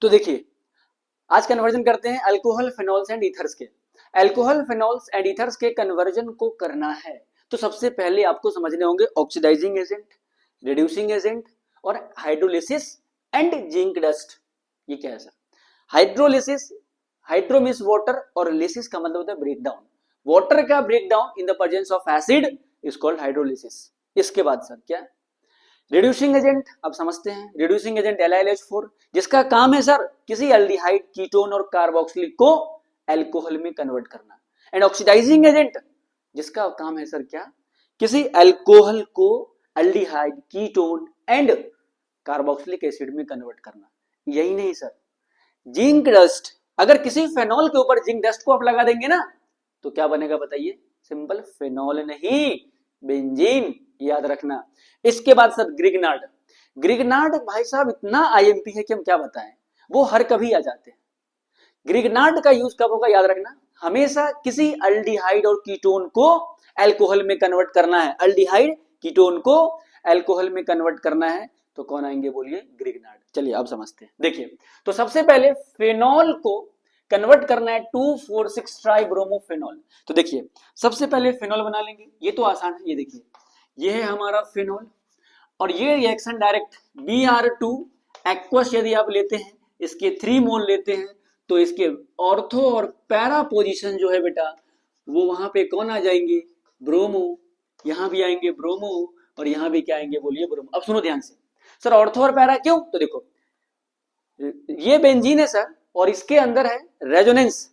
तो देखिए आज कन्वर्जन करते हैं अल्कोहल फिनॉल्स एंड ईथर्स के। अल्कोहल फिनॉल्स एंड ईथर्स के कन्वर्जन को करना है तो सबसे पहले आपको समझने होंगे ऑक्सीडाइजिंग एजेंट, रिड्यूसिंग एजेंट और हाइड्रोलिसिस एंड जिंक डस्ट। ये क्या है sir? Hydrolysis, hydro means water और लिसिस का मतलब होता है ब्रेक डाउन। वाटर का break down in the presence of acid is called hydrolysis. इसके बाद सर क्या? Reducing agent. अब समझते हैं रिड्यूसिंग एजेंट LiLH4 जिसका काम है सर किसी एल्डिहाइड, कीटोन और कार्बोक्सिलिक को अल्कोहल में कन्वर्ट करना। एंड ऑक्सीडाइजिंग एजेंट जिसका काम है सर क्या? किसी अल्कोहल को aldehyde, ketone and carboxylic acid में कन्वर्ट करना। यही नहीं सर, जिंक डस्ट। अगर किसी फेनॉल के ऊपर जिंक डस्ट को आप लगा देंगे ना तो क्या बनेगा बताइए? सिंपल फेनॉल नहीं, बेंजीन। याद रखना। इसके बाद सर ग्रिग्नार्ड। ग्रिग्नार्ड भाई साहब इतना आईएमपी है कि हम क्या बताएं, वो हर कभी आ जाते हैं। ग्रिग्नार्ड का यूज कब होगा? याद रखना, हमेशा किसी अल्डिहाइड और कीटोन को अल्कोहल में कन्वर्ट करना है। अल्डिहाइड, कीटोन को अल्कोहल में कन्वर्ट करना है तो कौन आएंगे बोलिए? ग्रिग्नार्ड। चलिए अब समझते हैं। देखिए तो सबसे पहले फेनॉल को कन्वर्ट करना है 2,4,6 ट्राइब्रोमोफेनॉल। तो देखिए सबसे पहले फेनॉल बना लेंगे, ये तो आसान है। ये देखिए ये है हमारा फेनॉल और ये रिएक्शन डायरेक्ट Br2 एक्वस यदि आप लेते हैं, इसके 3 मोल लेते हैं तो इसके ऑर्थो और पैरा पोजीशन जो है बेटा वो वहां पे कौन आ जाएंगे? ब्रोमो। यहां भी आएंगे ब्रोमो और यहां भी क्या आएंगे बोलिए? ब्रोमो। अब सुनो ध्यान से सर, ऑर्थो और पैरा क्यों? तो देखो ये बेंजीन है सर और इसके अंदर है रेजोनेंस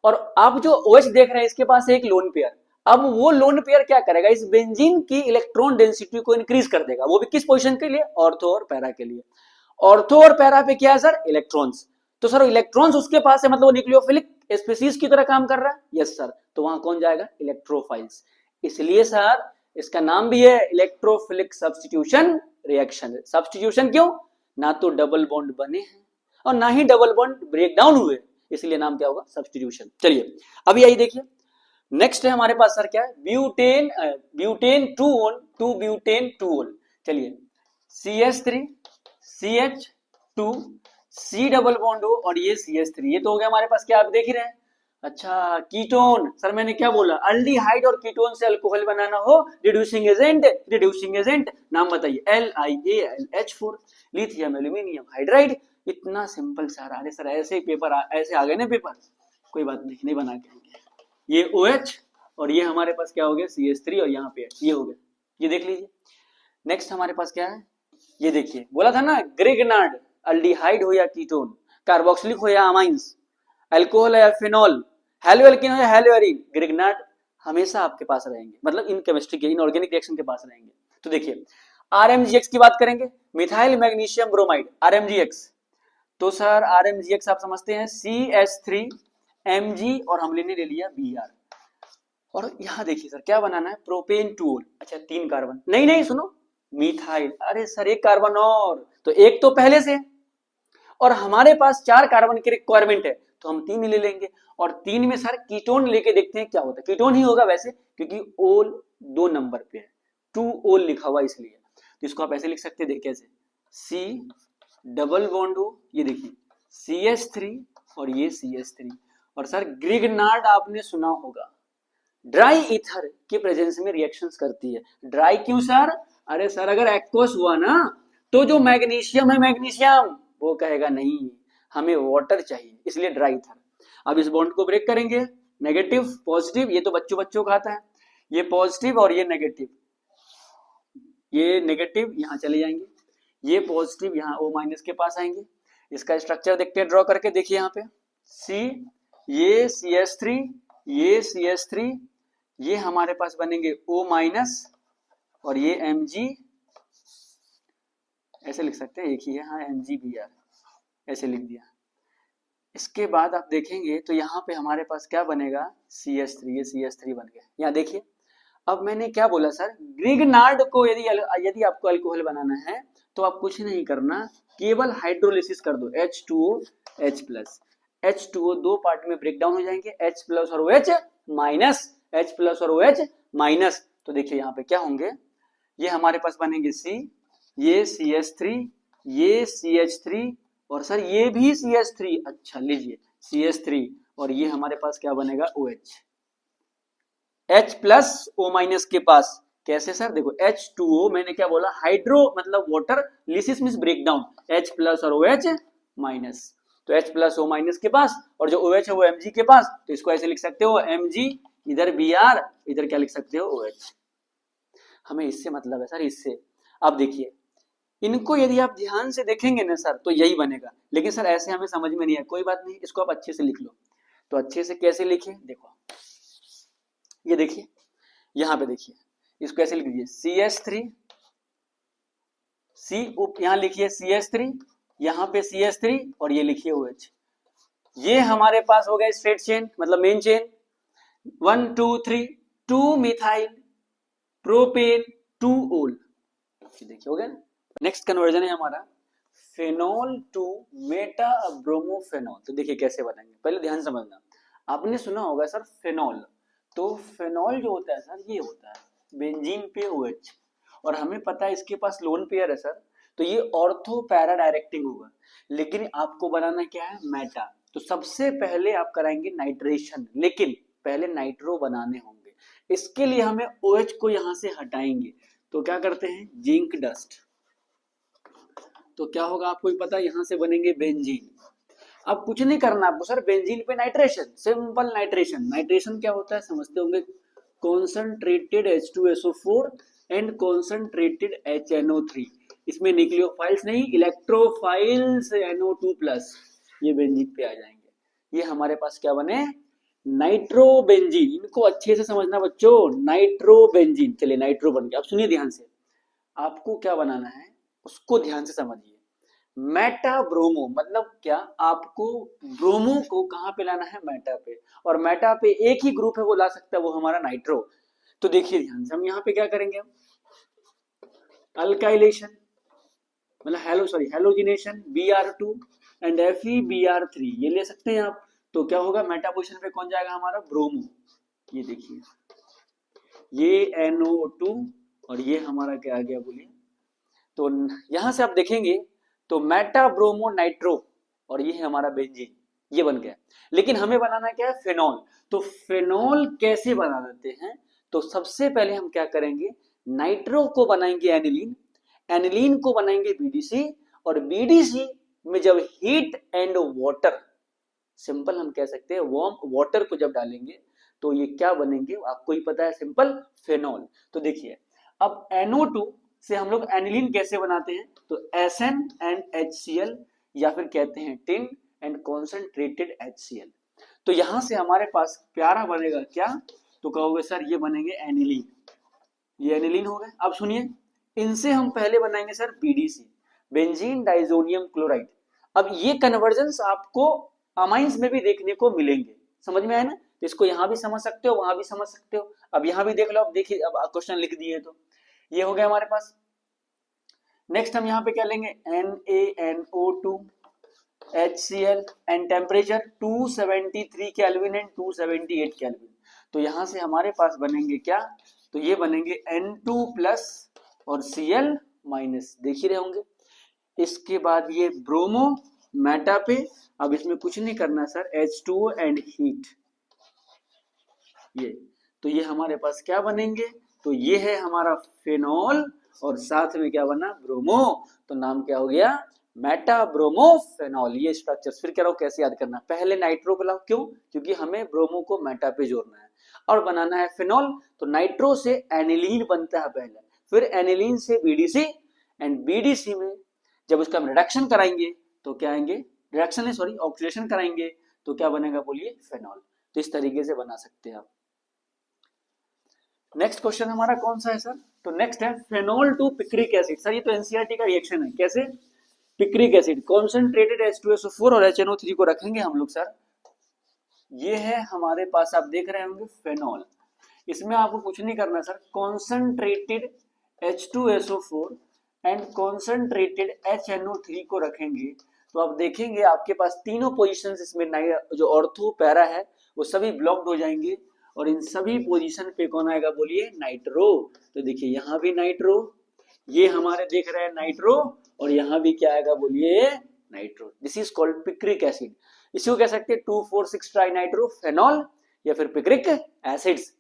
और आप जो OH देख रहे हैं इसके पास है एक लोन पेयर। अब वो लोन पेयर क्या करेगा? इस बेंजीन की इलेक्ट्रॉन डेंसिटी को इंक्रीज कर देगा। वो भी किस पोजीशन के लिए? ऑर्थो और पैरा के लिए। ऑर्थो और पैरा पे क्या है सर? इलेक्ट्रॉन्स। तो सर इलेक्ट्रॉन्स उसके पास है, मतलब वो न्यूक्लियोफिलिक स्पीसीज की तरह काम कर रहा है। यस सर, तो वहां कौन जाएगा? इलेक्ट्रोफाइल्स। इसलिए सर इसका नाम भी है इलेक्ट्रोफिलिक सब्स्टिट्यूशन रिएक्शन। सब्स्टिट्यूशन क्यों? ना तो डबल बॉन्ड बने हैं और ना ही डबल बॉन्ड ब्रेक डाउन हुए, इसलिए नाम क्या होगा? सब्स्टिट्यूशन। चलिए अभी यही देखिए नेक्स्ट है हमारे पास सर क्या है? Butane, butane 2-on 2 butane 2-on। चलिए CH3 CH2 C double bond हो और ये CH3, ये तो हो गया हमारे पास। क्या आप देख ही रहे हैं? अच्छा कीटोन, सर मैंने क्या बोला? अल्डिहाइड और कीटोन से अल्कोहल बनाना हो, रिड्यूसिंग एजेंट, रिड्यूसिंग एजेंट नाम बताइए? LiAlH4, lithium aluminium hydride. इतना सिंपल सर। अरे सर ऐसे पेपर ऐसे आ गए ना पेपर, कोई बात नहीं, नहीं बना के ये OH और ये हमारे पास क्या हो गया? CH3 और यहाँ पे ये हो गया। ये देख लीजिए। नेक्स्ट हमारे पास क्या है? ये देखिए बोला था ना ग्रिग्नार्ड, अल्डिहाइड हो या कीटोन, कार्बोक्सिलिक हो या अमाइंस, अल्कोहल या फिनॉल, हेलोएल्कीन हो या हेलोएरीन, ग्रिग्नार्ड हमेशा आपके पास रहेंगे, मतलब इन केमिस्ट्री के, इन ऑर्गेनिक रिएक्शन के पास रहेंगे। तो देखिए RMGX की बात करेंगे, मिथाइल मैग्नीशियम ब्रोमाइड, RMGX। तो सर RMGX आप समझते हैं CH3 Mg और हमने ले लिया Br। और यहां देखिए सर क्या बनाना है? Propane 2-on। अच्छा 3 कार्बन, नहीं नहीं सुनो, मिथाइल। अरे सर 1 कार्बन और, तो 1 तो पहले से और हमारे पास 4 कार्बन की रिक्वायरमेंट है तो हम 3 ले लेंगे। और 3 में सर कीटोन लेके देखते हैं क्या होता है। कीटोन ही होगा वैसे, क्योंकि ओल 2 नंबर पे है, 2 ओल लिखा हुआ इसलिए। तो इसको आप ऐसे लिख सकते हैं कैसे? C डबल बॉन्ड हो, ये देखिए CH3 और ये CH3। और सर ग्रिग्नार्ड आपने सुना होगा, ड्राई ईथर के प्रेजेंस में रिएक्शंस करती है। ड्राई क्यों सर? अरे सर अगर एक्वस हुआ ना तो जो मैग्नीशियम है, मैग्नीशियम वो कहेगा नहीं हमें वाटर चाहिए, इसलिए ड्राई ईथर। अब इस बॉन्ड को ब्रेक करेंगे, नेगेटिव पॉजिटिव, ये तो बच्चों को आता है, ये पॉजिटिव और ये नेगेटिव, ये नेगेटिव यहां चले जाएंगे, ये पॉजिटिव यहाँ O- के पास आएंगे। इसका स्ट्रक्चर देखते हैं ड्रॉ करके। देखिए यहाँ पे C, ये CH3, ये CH3, ये हमारे पास बनेंगे O- और ये Mg, ऐसे लिख सकते हैं, एक ही है हाँ, MgBr ऐसे लिख दिया। इसके बाद आप देखेंगे तो यहाँ पे हमारे पास क्या बनेगा? CH3, ये CH3 बन गया। यहाँ देखिए अब मैंने क्या बोला सर, ग्रिग्नार्ड को यदि आपको अल्कोहल बनाना है तो आप कुछ नहीं करना, केवल हाइड्रोलिसिस कर दो, H2OH+, H2O 2 पार्ट में ब्रेक डाउन हो जाएंगे, H+ और OH माइनस, H+ और OH माइनस। तो देखिए यहाँ पे क्या होंगे, ये हमारे पास बनेंगे C, ये CH3, ये CH3 और सर ये भी CH3, अच्छा लीजिए CH3, और ये हमारे पास क्या बनेगा OH, H plus O minus के पास, कैसे सर, देखो H2O, मैंने क्या बोला, हाइड्रो मतलब water, lysis means break down, H plus और OH माइनस, तो H प्लस O माइनस के पास, और जो OH है वो Mg के पास, तो इसको ऐसे लिख सकते हो Mg, इधर Br, इधर क्या लिख सकते हो OH। हमें इससे मतलब है सर, इससे। अब देखिए इनको यदि आप ध्यान से देखेंगे ना सर तो यही बनेगा, लेकिन सर ऐसे हमें समझ में नहीं है, कोई बात नहीं, इसको आप अच्छे से लिख लो। तो अच्छे से कैसे लिखे, देखो ये देखिए, यहाँ पे देखिए, इसको ऐसे लिख दीजिए CH3, यहाँ लिखिए CH3, यहाँ पे CH3, और ये लिखिए OH। ये हमारे पास हो गया स्ट्रेट चेन, मतलब मेन चेन, 1 2 3, 2 मिथाइल प्रोपेन 2 ओल, देखिए हो गया ना। नेक्स्ट कन्वर्जन है हमारा फेनॉल टू मेटा ब्रोमोफेनॉल। तो देखिए कैसे बनाएंगे, पहले ध्यान समझना। आपने सुना होगा सर फेनॉल, तो फेनॉल जो होता है सर ये होता है बेंजीन पे OH, और हमें पता है इसके पास लोन पेयर है सर, तो ये ऑर्थो पैरा डायरेक्टिंग होगा, लेकिन आपको बनाना क्या है, मेटा। तो सबसे पहले आप कराएंगे नाइट्रेशन, लेकिन पहले नाइट्रो बनाने होंगे, इसके लिए हमें OH को यहां से हटाएंगे, तो क्या करते हैं, जिंक डस्ट, तो क्या होगा आपको भी पता है, यहां से बनेंगे बेंजीन। अब कुछ नहीं करना आपको सर, बेंजीन पे नाइट्रेशन, सिंपल नाइट्रेशन। नाइट्रेशन क्या होता है समझते होंगे, concentrated H2SO4 and concentrated HNO3, इसमें न्यूक्लियोफाइल्स नहीं, इलेक्ट्रोफाइल्स NO2+, ये बेंजीन पे आ जाएंगे। ये हमारे पास क्या बने, नाइट्रोबेंजीन। इनको अच्छे से समझना बच्चों, नाइट्रोबेंजीन। चलिए नाइट्रो बन गया। अब सुनिए ध्यान से, आपको क्या बनाना है उसको ध्यान से समझिए। मेटा ब्रोमो मतलब क्या, आपको ब्रोमो को कहां पे लाना है, मेटा पे, और मेटा पे एक ही ग्रुप है वो ला सकता है, वो हमारा नाइट्रो। तो देखिए ध्यान से, हम यहाँ पे क्या करेंगे, अल्काइलेशन मतलब हेलोजिनेशन Br2 एंड FeBr3, ये ले सकते हैं आप। तो क्या होगा, मेटा पोजीशन पे कौन जाएगा, हमारा ब्रोमो। ये देखिए ये NO2, और ये हमारा क्या आ गया बोलिए, तो यहां से आप देखेंगे तो मेटा ब्रोमो नाइट्रो, और ये है हमारा बेंजीन, ये बन गया। लेकिन हमें बनाना क्या है, फेनॉल। तो फेनॉल कैसे बना देते हैं, तो सबसे पहले हम क्या करेंगे, नाइट्रो को बनाएंगे एनिलीन, एनिलीन को बनाएंगे BDC, और BDC में जब हीट एंड वाटर, सिंपल हम कह सकते हैं वार्म वाटर को जब डालेंगे तो ये क्या बनेंगे, आपको ही पता है, सिंपल फेनॉल। तो देखिए अब NO2 से हम लोग एनिलीन कैसे बनाते हैं, तो SN एंड HCl, या फिर कहते हैं टिन एंड कॉन्सेंट्रेटेड HCl। तो यहां से हमारे पास प्यारा बनेगा क्या, तो कहोगे सर ये बनेंगे एनिलीन, ये एनिलीन हो गए। अब सुनिए, इनसे हम पहले बनाएंगे sir BDC, benzene diazonium chloride. अब ये कन्वर्जन्स आपको अमाइंस में भी देखने को मिलेंगे, समझ में आया ना। तो इसको यहां भी समझ सकते हो, वहां भी समझ सकते हो। अब यहां भी देख लो, अब देखिए, अब क्वेश्चन लिख दिए, तो ये हो गया हमारे पास। नेक्स्ट हम यहाँ पे क्या लेंगे, NaNO2 HCl and temperature 273 kelvin and 278 kelvin. तो यहां से हमारे पास बनेंगे क्या, तो ये बनेंगे N2+ और Cl माइनस, देख ही रहे होंगे। इसके बाद ये ब्रोमो मेटा पे, अब इसमें कुछ नहीं करना सर, H2O एंड हीट, ये तो ये हमारे पास क्या बनेंगे, तो ये है हमारा फेनॉल, और साथ में क्या बना, ब्रोमो। तो नाम क्या हो गया, मेटा ब्रोमोफेनॉल। ये स्ट्रक्चर्स फिर कह रहा हूं कैसे याद करना, पहले नाइट्रो को लाओ, क्यों, क्योंकि हमें ब्रोमो को मेटा पे जोड़ना है और बनाना है फेनॉल। तो नाइट्रो से एनिलीन बनता है पहले, फिर एनिलीन से BDC, एंड BDC में जब उसका हम रिडक्शन कराएंगे तो क्या आएंगे, रिडक्शन सॉरी ऑक्सीडेशन कराएंगे, तो क्या बनेगा बोलिए, फेनॉल। तो इस तरीके से बना सकते हैं आप। नेक्स्ट क्वेश्चन हमारा कौन सा है सर, तो नेक्स्ट है phenol to picric acid. Sir ये तो एनसीईआरटी का रिएक्शन है, कैसे, पिक्रिक एसिड कॉन्सेंट्रेटेड H2SO4 और HNO3 को रखेंगे हम लोग सर। ये है हमारे पास, आप देख रहे होंगे फेनॉल, इसमें आपको कुछ नहीं करना sir, concentrated H2SO4 and concentrated HNO3 को रखेंगे। तो आप देखेंगे आपके पास तीनों पोजीशंस इसमें जो ऑर्थो पैरा है वो सभी ब्लॉक्ड हो जाएंगे, और इन सभी पोजीशन पे कौन आएगा बोलिए, नाइट्रो। तो देखिए यहाँ भी नाइट्रो, ये हमारे देख रहे हैं नाइट्रो, और यहाँ भी क्या आएगा बोलिए, nitro, this is called picric acid. इसी को कह सकते हैं 2,4,6 ट्राइनाइट्रोफेनॉल या फिर पिक्रिक एसिड्स।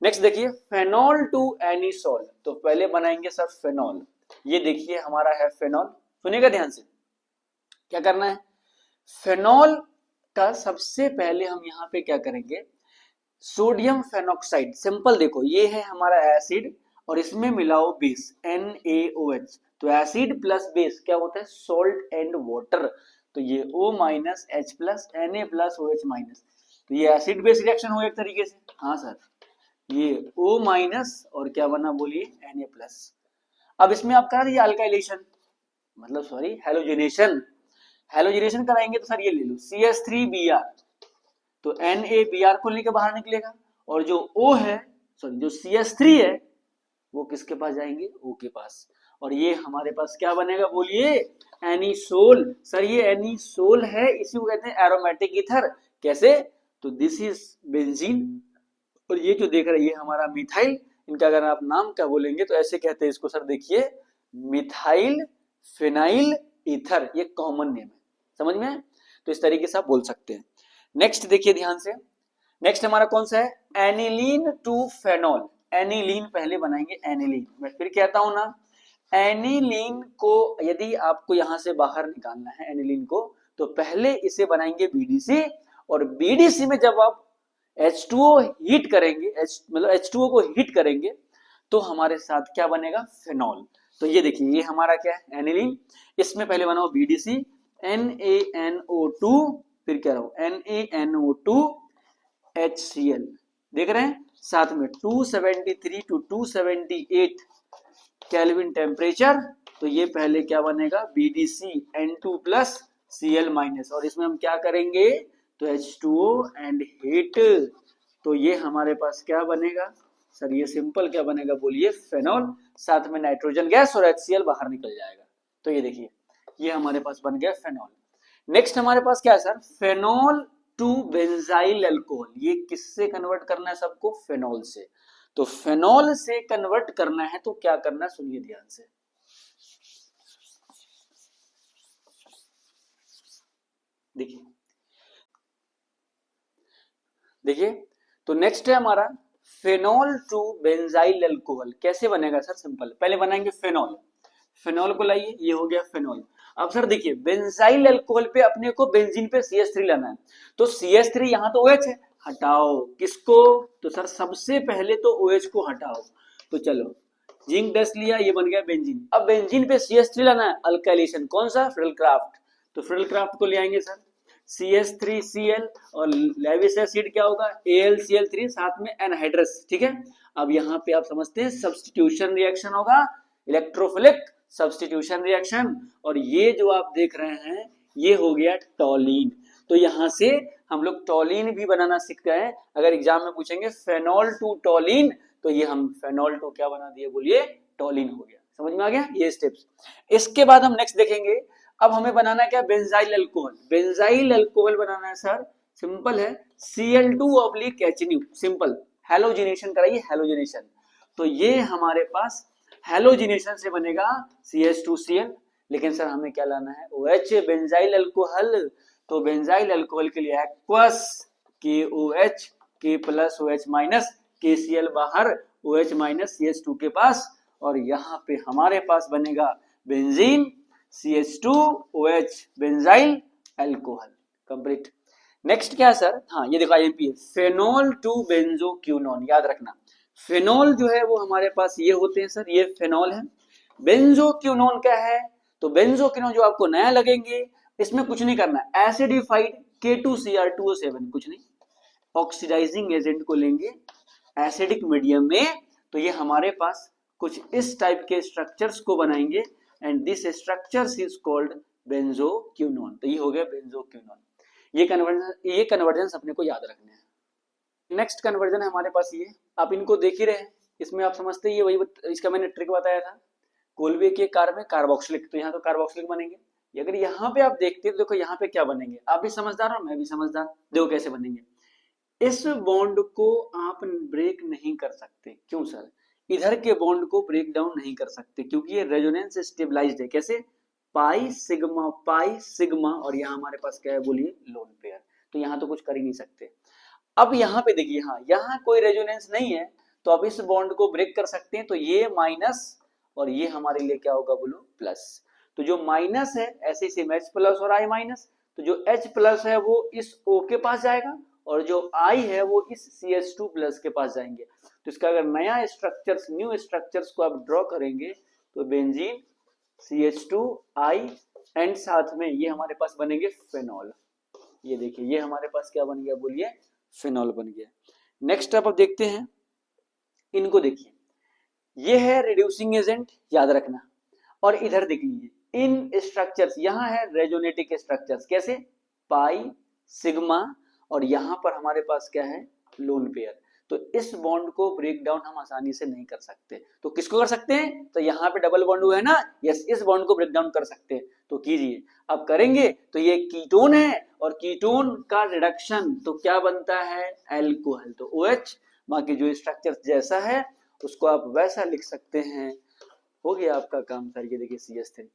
नेक्स्ट देखिए फेनॉल टू एनिसोल, तो पहले बनाएंगे सर फेनॉल। ये देखिए हमारा है फेनॉल, सुनिएगा ध्यान से। क्या करना है, फेनॉल का सबसे पहले हम यहाँ पे क्या करेंगे, सोडियम फेनॉक्साइड, सिंपल देखो ये है हमारा एसिड और इसमें मिलाओ बेस NaOH, तो एसिड प्लस बेस क्या होता है, सॉल्ट एंड वाटर। तो ये O minus H plus Na plus OH minus, तो ये एसिड बेस रिएक्शन हो एक तरीके से। हाँ सर, ये O माइनस और क्या बना बोलिए Na प्लस। अब इसमें आप करा दिए अल्काइलेशन, मतलब सॉरी हेलोजिनेशन, हेलोजिनेशन कराएंगे तो सर ये ले लो CH3Br, तो NaBr को लेके बाहर निकलेगा और जो O है सॉरी जो CH3 है वो किसके पास जाएंगे, O के पास, और ये हमारे पास क्या बनेगा बोलिए एनिसोल। सर ये एनिसोल है, इसी को कहते हैं एरोमेटिक ईथर। कैसे, तो दिस इज बेंजीन और ये जो देख रहे हैं ये हमारा मिथाइल। इनका अगर आप नाम क्या बोलेंगे तो ऐसे कहते हैं इसको सर, देखिए मिथाइल फिनाइल ईथर, ये कॉमन नेम है, समझ में है? तो इस तरीके से आप बोल सकते हैं। नेक्स्ट देखिए ध्यान से, नेक्स्ट हमारा कौन सा है, एनिलीन टू फेनॉल। एनिलीन पहले बनाएंगे, एनिलीन मैं फिर कहता हूं ना, एनिलीन को यदि आपको यहां से बाहर निकालना है एनिलीन को, तो पहले इसे बनाएंगे BDC, और BDC में जब आप H2O हीट करेंगे, मतलब H2O को हीट करेंगे तो हमारे साथ क्या बनेगा, फेनॉल। तो ये देखिए ये हमारा क्या है एनिलीन, इसमें पहले बनाओ BDC NaNO2, फिर क्या रहो NaNO2 HCl, देख रहे हैं साथ में 273 टू 278 केल्विन टेम्परेचर। तो ये पहले क्या बनेगा BDC N2 plus Cl minus, और इसमें हम क्या करेंगे तो H2O एंड हीट, तो ये हमारे पास क्या बनेगा सर, ये सिंपल क्या बनेगा बोलिए फेनॉल, साथ में नाइट्रोजन गैस और HCl बाहर निकल जाएगा। तो ये देखिए ये हमारे पास बन गया फेनॉल। नेक्स्ट हमारे पास क्या है sir, phenol to benzyl alcohol. ये किससे कन्वर्ट करना है सबको, फेनॉल से। तो फेनॉल से कन्वर्ट करना है तो क्या करना है, सुनिए ध्यान से। देखिए देखिए तो नेक्स्ट है हमारा फेनॉल टू बेंजाइल अल्कोहल। कैसे बनेगा सर, सिंपल, पहले बनाएंगे फेनॉल, फेनॉल को लाइए, ये हो गया फेनॉल। अब सर देखिए बेंजाइल अल्कोहल पे अपने को बेंजीन पे CH3 लाना है, तो CH3 यहां तो OH है, हटाओ किसको, तो सर सबसे पहले तो OH को हटाओ। तो चलो जिंक डस्ट लिया, ये बन गया बेंजीन। अब बेंजीन पे CH3 लाना है, अल्काइलेशन कौन सा, फ्रिडलक्राफ्ट, तो फ्रिडलक्राफ्ट को ले आएंगे सर CH3Cl, और लेविस एसिड क्या होगा AlCl3, साथ में एनहाइड्रस, ठीक है। अब यहाँ पे आप समझते हैं सब्स्टिट्यूशन रिएक्शन होगा, इलेक्ट्रोफिलिक सब्स्टिट्यूशन रिएक्शन, और ये जो आप देख रहे हैं ये हो गया टॉलिन। तो यहां से हम लोग टॉलिन भी बनाना सीख गए हैं। अगर एग्जाम में पूछेंगे फेनॉल टू टॉलिन, तो ये हम फेनॉल टू क्या बना दिए बोलिए, टॉलिन हो गया। समझ में आ गया ये स्टेप्स। इसके बाद हम नेक्स्ट देखेंगे, अब हमें बनाना क्या, बेंजाइल अल्कोहल। बेंजाइल अल्कोहल बनाना है सर, सिंपल है Cl2/HNu, सिंपल, हेलोजिनेशन कराइए, हेलोजिनेशन। तो ये हमारे पास हेलोजिनेशन से बनेगा CH2Cl, लेकिन सर हमें क्या लाना है OH, बेंजाइल अल्कोहल। तो बेंजाइल अल्कोहल के लिए aqueous KOH, K plus OH minus, KCl बाहर, OH माइनस CH2 के पास, और यहाँ पे हमारे पास बनेगा benzene CH2OH, benzyl alcohol, complete. Next क्या है सर, हाँ ये देखो IMP है, फेनॉल टू बेंजोक्विनोन। याद रखना फेनॉल जो है वो हमारे पास ये होते हैं सर, ये फेनॉल है। बेंजोक्विनोन क्या है, तो बेंजोक्विनोन जो आपको नया लगेंगे, इसमें कुछ नहीं करना, एसिडिफाइड K2Cr2O7, कुछ नहीं, ऑक्सीडाइजिंग एजेंट को लेंगे एसिडिक मीडियम में, तो ये हमारे पास कुछ इस टाइप के स्ट्रक्चर्स को बनाएंगे, and this structures is called benzoquinone. तो ये हो गया बेंजोक्विनोन। ये कन्वर्जन अपने को याद रखने हैं। नेक्स्ट कन्वर्जन है हमारे पास ये, आप इनको देख ही रहे हैं, इसमें आप समझते ही वही, इसका मैंने ट्रिक बताया था, कोलवे के कार में कार्बोक्सिलिक, तो यहाँ तो कार्बोक्सिलिक बनेंगे। अगर यहाँ पे आप देखते हैं तो देखो यहाँ पे क्या बनेंगे, आप भी समझदार हो मैं भी समझदार, देखो कैसे बनेंगे। इस बॉन्ड को आप ब्रेक नहीं कर सकते, क्यों सर, इधर के बॉन्ड को ब्रेक डाउन नहीं कर सकते क्योंकि ये रेजोनेंस स्टेबलाइज्ड है। कैसे, पाई सिग्मा और यहाँ हमारे पास क्या है बोलिए लोन पेयर। तो यहाँ तो कुछ कर ही नहीं सकते। अब यहाँ पे देखिए, हाँ यहाँ कोई रेजोनेंस नहीं है तो अब इस बॉन्ड को ब्रेक कर सकते हैं। तो ये माइनस और ये हमारे लिए क्या होगा बोलो प्लस। तो जो माइनस है ऐसे सेम H प्लस और I माइनस, तो जो H प्लस है वो इस O के पास जाएगा और जो I है वो इस CH2 प्लस के पास जाएंगे। तो इसका अगर नया स्ट्रक्चर्स न्यू स्ट्रक्चर्स को आप ड्रॉ करेंगे तो बेंजीन CH2I एंड साथ में ये हमारे पास बनेंगे फेनॉल। ये देखिए ये हमारे पास क्या बन गया बोलिए फेनॉल बन गया। नेक्स्ट आप देखते हैं इनको, देखिए ये है रिड्यूसिंग एजेंट याद रखना। और इधर देख लीजिए इन स्ट्रक्चर्स, यहाँ है रेजोनेटिक स्ट्रक्चर्स कैसे पाई सिग्मा और यहाँ पर हमारे पास क्या है लोन पेयर। तो इस बॉन्ड को ब्रेक डाउन हम आसानी से नहीं कर सकते। तो किसको कर सकते हैं, तो यहाँ पे डबल बॉन्ड हुआ है ना, यस इस बॉन्ड को ब्रेक डाउन कर सकते हैं। तो कीजिए, अब करेंगे तो ये कीटोन है और कीटोन का रिडक्शन तो क्या बनता है एल्कोहल। तो OH, बाकी जो स्ट्रक्चर जैसा है उसको आप वैसा लिख सकते हैं। हो गया आपका काम सर। ये देखिए CH3